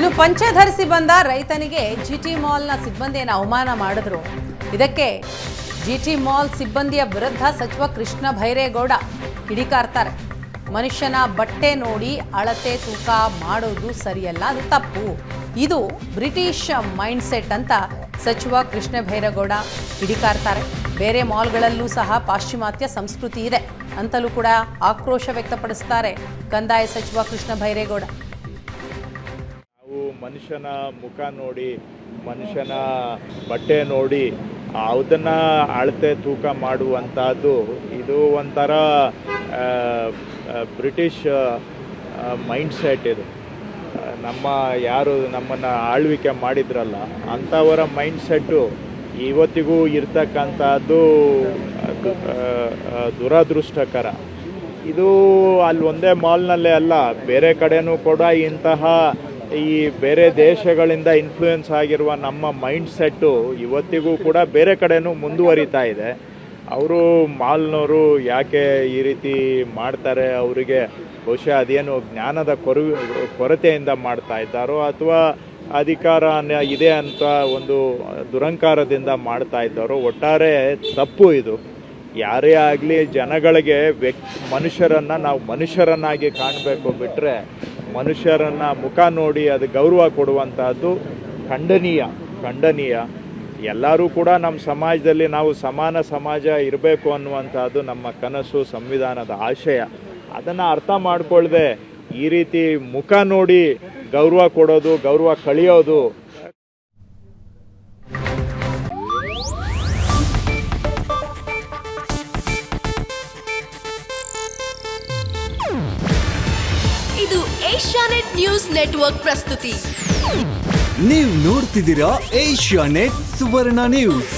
ಇನ್ನು ಪಂಚೆ ಧರಿಸಿ ಬಂದ ರೈತನಿಗೆ ಜಿಟಿ ಮಾಲ್ನ ಸಿಬ್ಬಂದಿಯನ್ನು ಅವಮಾನ ಮಾಡಿದ್ರು. ಇದಕ್ಕೆ ಜಿಟಿ ಮಾಲ್ ಸಿಬ್ಬಂದಿಯ ವಿರುದ್ಧ ಸಚಿವ ಕೃಷ್ಣ ಭೈರೇಗೌಡ ಕಿಡಿಕಾರ್ತಾರೆ. ಮನುಷ್ಯನ ಬಟ್ಟೆ ನೋಡಿ ಅಳತೆ ತೂಕ ಮಾಡೋದು ಸರಿಯಲ್ಲ, ಅದು ತಪ್ಪು. ಇದು ಬ್ರಿಟಿಷ್ ಮೈಂಡ್ಸೆಟ್ ಅಂತ ಸಚಿವ ಕೃಷ್ಣ ಭೈರೇಗೌಡ ಕಿಡಿಕಾರ್ತಾರೆ. ಬೇರೆ ಮಾಲ್ಗಳಲ್ಲೂ ಸಹ ಪಾಶ್ಚಿಮಾತ್ಯ ಸಂಸ್ಕೃತಿ ಇದೆ ಅಂತಲೂ ಕೂಡ ಆಕ್ರೋಶ ವ್ಯಕ್ತಪಡಿಸ್ತಾರೆ ಕಂದಾಯ ಸಚಿವ ಕೃಷ್ಣ ಭೈರೇಗೌಡ. ನಾವು ಮನುಷ್ಯನ ಮುಖ ನೋಡಿ, ಮನುಷ್ಯನ ಬಟ್ಟೆ ನೋಡಿ ಅದನ್ನು ಅಳತೆ ತೂಕ ಮಾಡುವಂಥದ್ದು ಇದು ಒಂಥರ ಬ್ರಿಟಿಷ್ ಮೈಂಡ್ಸೆಟ್. ಇದು ಯಾರು ನಮ್ಮನ್ನು ಆಳ್ವಿಕೆ ಮಾಡಿದ್ರಲ್ಲ ಅಂಥವರ ಮೈಂಡ್ಸೆಟ್ಟು ಇವತ್ತಿಗೂ ಇರ್ತಕ್ಕಂಥದ್ದು ದುರದೃಷ್ಟಕರ. ಇದು ಅಲ್ಲಿ ಒಂದೇ ಮಾಲ್ನಲ್ಲೇ ಅಲ್ಲ, ಬೇರೆ ಕಡೆನೂ ಕೂಡ ಇಂತಹ ಈ ಬೇರೆ ದೇಶಗಳಿಂದ ಇನ್ಫ್ಲೂಯೆನ್ಸ್ ಆಗಿರುವ ನಮ್ಮ ಮೈಂಡ್ಸೆಟ್ಟು ಇವತ್ತಿಗೂ ಕೂಡ ಬೇರೆ ಕಡೆನೂ ಮುಂದುವರಿತಾ ಇದೆ. ಅವರು ಮಾಲ್ನವರು ಯಾಕೆ ಈ ರೀತಿ ಮಾಡ್ತಾರೆ, ಅವರಿಗೆ ಬಹುಶಃ ಅದೇನು ಜ್ಞಾನದ ಕೊರತೆಯಿಂದ ಮಾಡ್ತಾ ಇದ್ದಾರೋ ಅಥವಾ ಅಧಿಕಾರ ಇದೆ ಅಂತ ಒಂದು ದುರಂಕಾರದಿಂದ ಮಾಡ್ತಾ ಇದ್ದಾರೋ, ಒಟ್ಟಾರೆ ತಪ್ಪು ಇದು. ಯಾರೇ ಆಗಲಿ ಜನಗಳಿಗೆ ಮನುಷ್ಯರನ್ನು ನಾವು ಮನುಷ್ಯರನ್ನಾಗಿ ಕಾಣಬೇಕು ಬಿಟ್ಟರೆ ಮನುಷ್ಯರನ್ನು ಮುಖ ನೋಡಿ ಅದು ಗೌರವ ಕೊಡುವಂಥದ್ದು ಖಂಡನೀಯ. ಎಲ್ಲರೂ ಕೂಡ ನಮ್ಮ ಸಮಾಜದಲ್ಲಿ ನಾವು ಸಮಾನ ಸಮಾಜ ಇರಬೇಕು ಅನ್ನುವಂಥದ್ದು ನಮ್ಮ ಕನಸು, ಸಂವಿಧಾನದ ಆಶಯ. ಅದನ್ನು ಅರ್ಥ ಮಾಡಿಕೊಳ್ಳದೆ ಈ ರೀತಿ ಮುಖ ನೋಡಿ ಗೌರವ ಕೊಡೋದು, ಗೌರವ ಕಳೆಯೋದು ಇದು ಏಷ್ಯಾನೆಟ್ ನ್ಯೂಸ್ ನೆಟ್ವರ್ಕ್ ಪ್ರಸ್ತುತಿ. ನೀವು ನೋಡ್ತಿದ್ದೀರಾ ಏಷ್ಯಾನೆಟ್ ಸುವರ್ಣ ನ್ಯೂಸ್.